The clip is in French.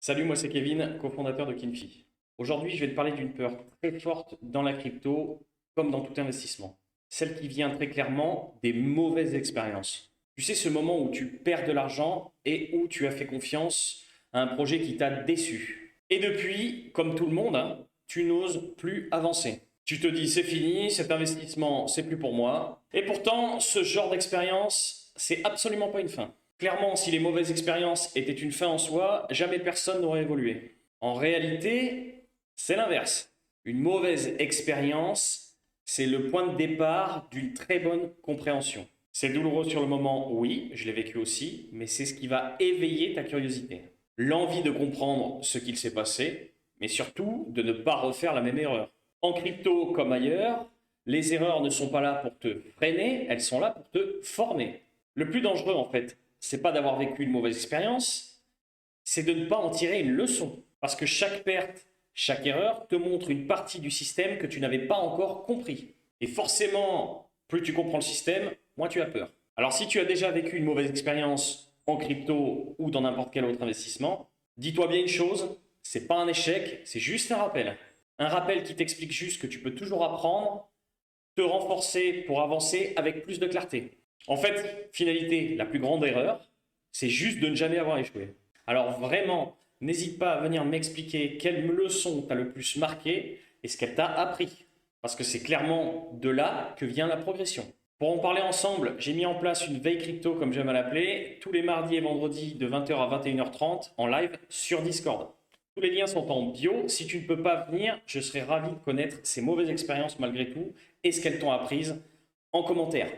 Salut, moi c'est Kevin, cofondateur de Kinfi. Aujourd'hui, je vais te parler d'une peur très forte dans la crypto, comme dans tout investissement. Celle qui vient très clairement des mauvaises expériences. Tu sais, ce moment où tu perds de l'argent et où tu as fait confiance à un projet qui t'a déçu. Et depuis, comme tout le monde, tu n'oses plus avancer. Tu te dis, c'est fini, cet investissement, c'est plus pour moi. Et pourtant, ce genre d'expérience, c'est absolument pas une fin. Clairement, si les mauvaises expériences étaient une fin en soi, jamais personne n'aurait évolué. En réalité, c'est l'inverse. Une mauvaise expérience, c'est le point de départ d'une très bonne compréhension. C'est douloureux sur le moment, oui, je l'ai vécu aussi, mais c'est ce qui va éveiller ta curiosité. L'envie de comprendre ce qu'il s'est passé, mais surtout de ne pas refaire la même erreur. En crypto comme ailleurs, les erreurs ne sont pas là pour te freiner, elles sont là pour te former. Le plus dangereux, en fait, c'est pas d'avoir vécu une mauvaise expérience, c'est de ne pas en tirer une leçon. Parce que chaque perte, chaque erreur te montre une partie du système que tu n'avais pas encore compris. Et forcément, plus tu comprends le système, moins tu as peur. Alors si tu as déjà vécu une mauvaise expérience en crypto ou dans n'importe quel autre investissement, dis-toi bien une chose, c'est pas un échec, c'est juste un rappel. Un rappel qui t'explique juste que tu peux toujours apprendre, te renforcer pour avancer avec plus de clarté. En fait, finalité, la plus grande erreur, c'est juste de ne jamais avoir échoué. Alors vraiment, n'hésite pas à venir m'expliquer quelle leçon t'a le plus marqué et ce qu'elle t'a appris. Parce que c'est clairement de là que vient la progression. Pour en parler ensemble, j'ai mis en place une veille crypto, comme j'aime à l'appeler, tous les mardis et vendredis de 20h à 21h30 en live sur Discord. Tous les liens sont en bio. Si tu ne peux pas venir, je serais ravi de connaître ces mauvaises expériences malgré tout et ce qu'elles t'ont apprises en commentaire.